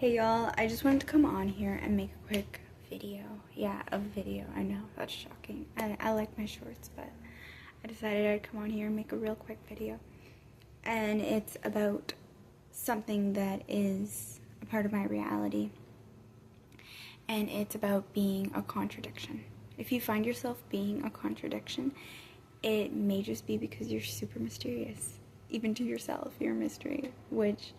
Hey y'all, I just wanted to come on here and make a quick video. Yeah, a video. I know, that's shocking. I like my shorts, but I decided I'd come on here and make a real quick video. And it's about something that is a part of my reality. And it's about being a contradiction. If you find yourself being a contradiction, it may just be because you're super mysterious. Even to yourself, you're a mystery, which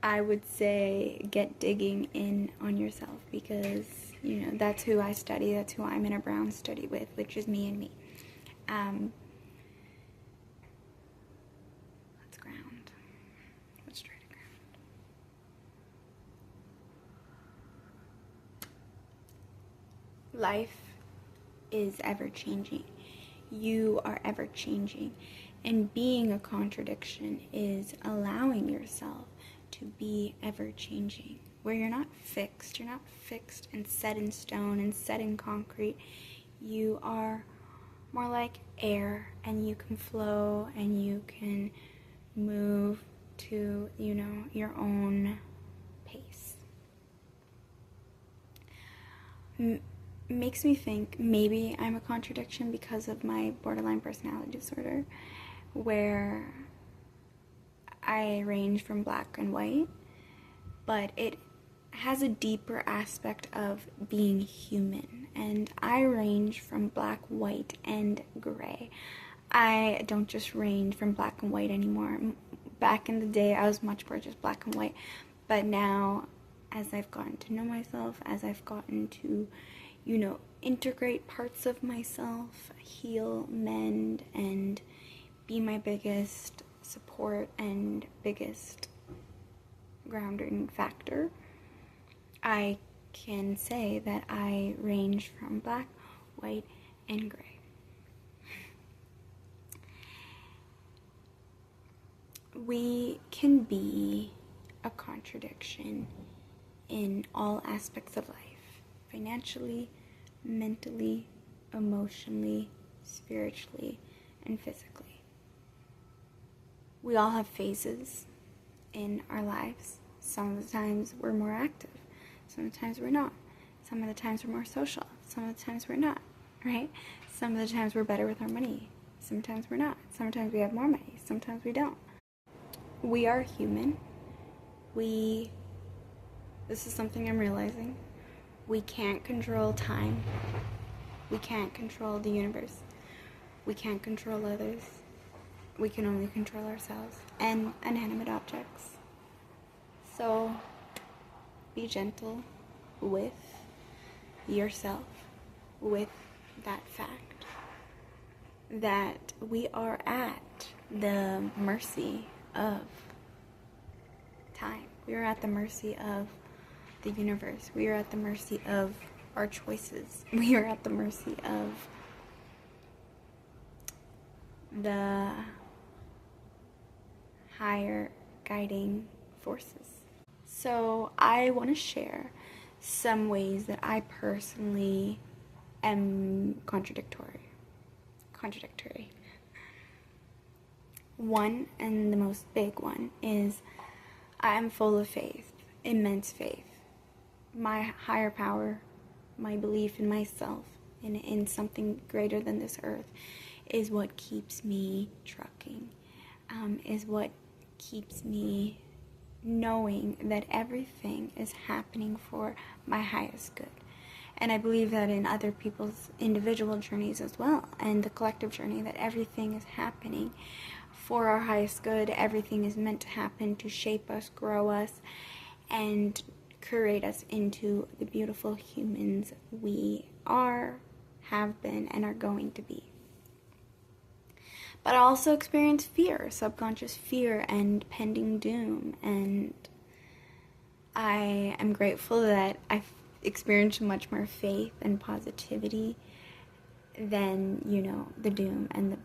I would say get digging in on yourself because, you know, that's who I study, that's who I'm in a brown study with, which is me and me. Let's ground. Let's try to ground. Life is ever-changing. You are ever-changing. And being a contradiction is allowing yourself to be ever-changing, where you're not fixed and set in stone and set in concrete. You are more like air, and you can flow and you can move to, you know, your own pace. Makes me think maybe I'm a contradiction because of my borderline personality disorder, where I range from black and white, but it has a deeper aspect of being human, and I range from black, white, and gray. I don't just range from black and white anymore. Back in the day, I was much more just black and white, but now, as I've gotten to know myself, as I've gotten to, you know, integrate parts of myself, heal, mend, and be my biggest support and biggest grounding factor, I can say that I range from black, white, and gray. We can be a contradiction in all aspects of life: financially, mentally, emotionally, spiritually, and physically. We all have phases in our lives. Some of the times we're more active, some of the times we're not. Some of the times we're more social, some of the times we're not, right? Some of the times we're better with our money, sometimes we're not. Sometimes we have more money, sometimes we don't. We are human. This is something I'm realizing. We can't control time. We can't control the universe. We can't control others. We can only control ourselves and inanimate objects. So be gentle with yourself, with that fact that we are at the mercy of time. We are at the mercy of the universe. We are at the mercy of our choices. We are at the mercy of the higher guiding forces. So I want to share some ways that I personally am contradictory. One, and the most big one, is I am full of faith, immense faith. My higher power, my belief in myself, in something greater than this earth, is what keeps me trucking, is what keeps me knowing that everything is happening for my highest good. And I believe that in other people's individual journeys as well, and the collective journey, that everything is happening for our highest good. Everything is meant to happen to shape us, grow us, and create us into the beautiful humans we are, have been, and are going to be. But I also experience fear, subconscious fear, and pending doom, and I am grateful that I've experienced much more faith and positivity than, you know, the doom and the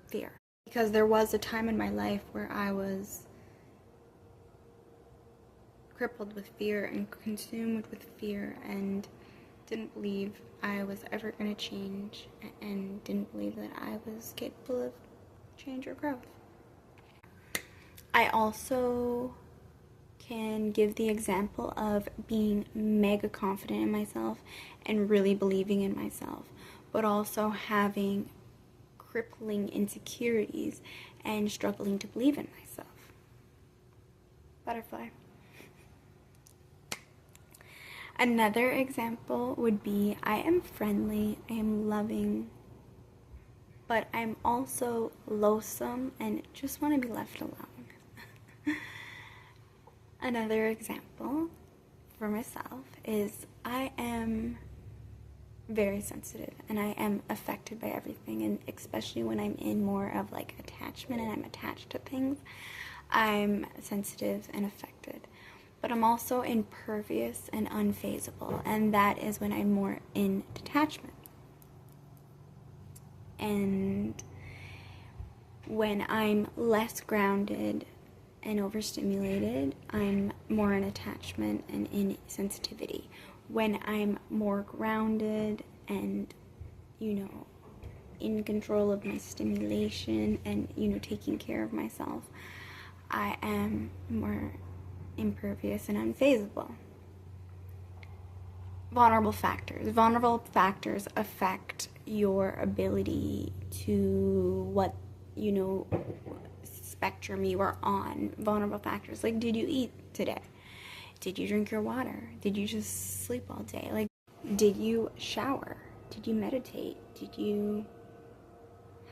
fear. Because there was a time in my life where I was crippled with fear and consumed with fear and didn't believe I was ever going to change, and didn't believe that I was capable of change or growth. I also can give the example of being mega confident in myself and really believing in myself, but also having crippling insecurities and struggling to believe in myself. Butterfly. Another example would be I am friendly, I am loving, but I'm also loathsome and just want to be left alone. Another example for myself is I am very sensitive and I am affected by everything, and especially when I'm in more of like attachment and I'm attached to things, I'm sensitive and affected. But I'm also impervious and unfazable, and that is when I'm more in detachment. And when I'm less grounded and overstimulated, I'm more in attachment and in sensitivity. When I'm more grounded and, in control of my stimulation and, taking care of myself, I am more impervious and unfazable. Vulnerable factors. Vulnerable factors affect your ability to what, spectrum you are on. Vulnerable factors like, did you eat today? Did you drink your water? Did you just sleep all day? Like, did you shower? Did you meditate? Did you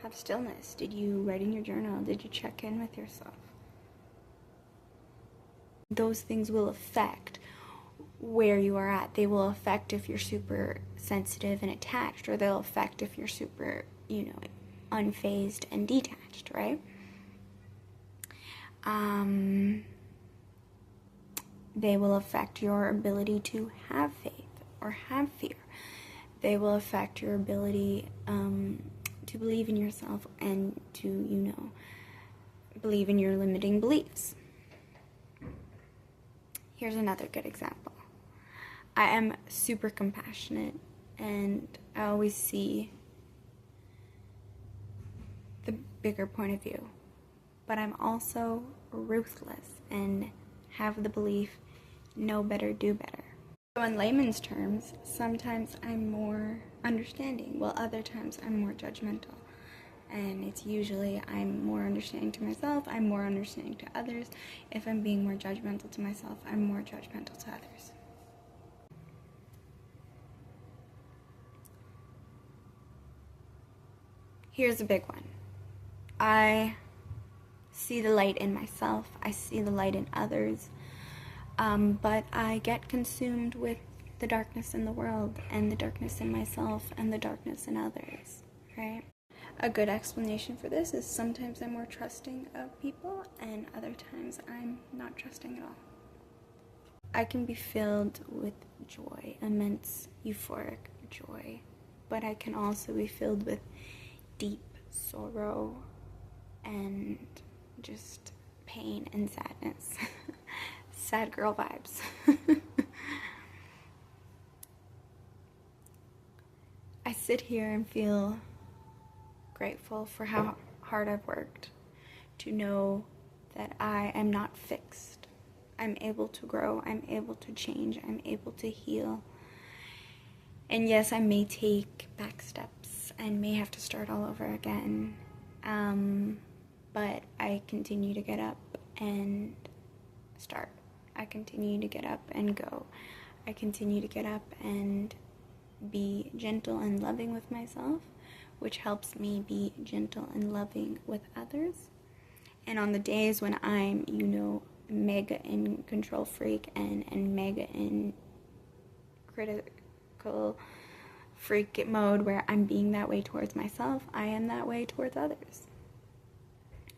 have stillness? Did you write in your journal? Did you check in with yourself? Those things will affect where you are at. They will affect if you're super sensitive and attached, or they'll affect if you're super, unfazed and detached, right? They will affect your ability to have faith or have fear. They will affect your ability to believe in yourself and to, believe in your limiting beliefs. Here's another good example. I am super compassionate and I always see the bigger point of view. But I'm also ruthless and have the belief, know better, do better. So in layman's terms, sometimes I'm more understanding, while other times I'm more judgmental. And it's usually I'm more understanding to myself, I'm more understanding to others. If I'm being more judgmental to myself, I'm more judgmental to others. Here's a big one. I see the light in myself, I see the light in others, but I get consumed with the darkness in the world and the darkness in myself and the darkness in others, right? A good explanation for this is sometimes I'm more trusting of people and other times I'm not trusting at all. I can be filled with joy, immense euphoric joy, but I can also be filled with deep sorrow and just pain and sadness. Sad girl vibes. I sit here and feel grateful for how hard I've worked to know that I am not fixed. I'm able to grow, I'm able to change, I'm able to heal. And yes, I may take back steps and may have to start all over again. But I continue to get up and start. I continue to get up and go. I continue to get up and be gentle and loving with myself, which helps me be gentle and loving with others. And on the days when I'm, mega in control freak and mega in critical freak mode where I'm being that way towards myself, I am that way towards others.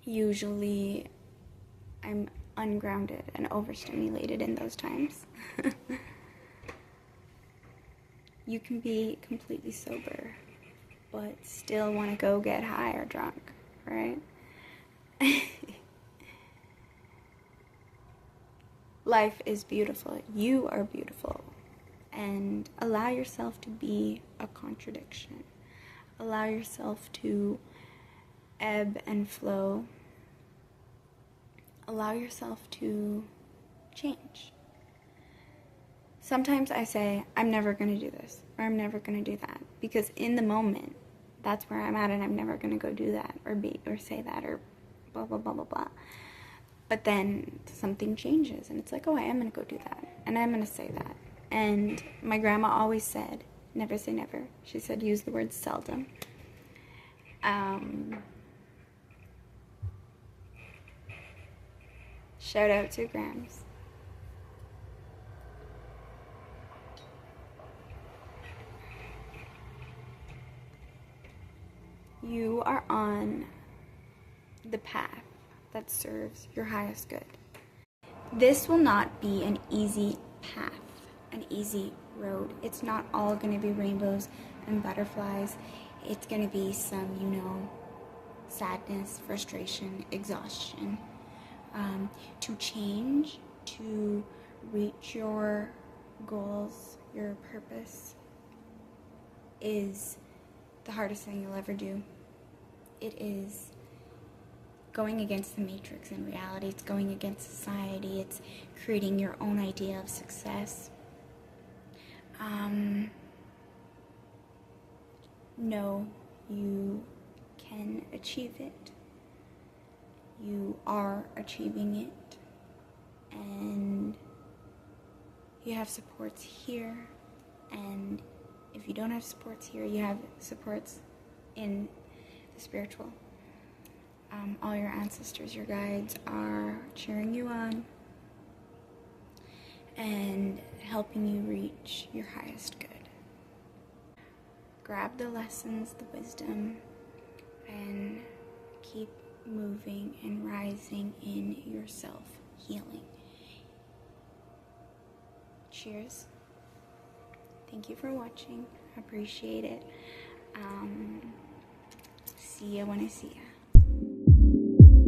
Usually I'm ungrounded and overstimulated in those times. You can be completely sober but still want to go get high or drunk, right? Life is beautiful. You are beautiful. And allow yourself to be a contradiction. Allow yourself to ebb and flow. Allow yourself to change. Sometimes I say, I'm never going to do this, or I'm never going to do that, because in the moment, that's where I'm at, and I'm never going to go do that, or say that, or blah, blah, blah, blah, blah. But then something changes, and it's like, oh, I am going to go do that, and I'm going to say that. And my grandma always said, never say never. She said, use the word seldom. Shout out to Grams. You are on the path that serves your highest good. This will not be an easy path, an easy road. It's not all going to be rainbows and butterflies. It's going to be some, sadness, frustration, exhaustion. To change, to reach your goals, your purpose, is the hardest thing you'll ever do. It is going against the matrix in reality. It's going against society. It's creating your own idea of success. No, you can achieve it. You are achieving it. And you have supports here. And if you don't have supports here, you have supports in the spiritual. All your ancestors, your guides are cheering you on and helping you reach your highest good. Grab the lessons, the wisdom, and keep moving and rising in your self-healing. Cheers. Thank you for watching. I appreciate it. See ya when I see ya.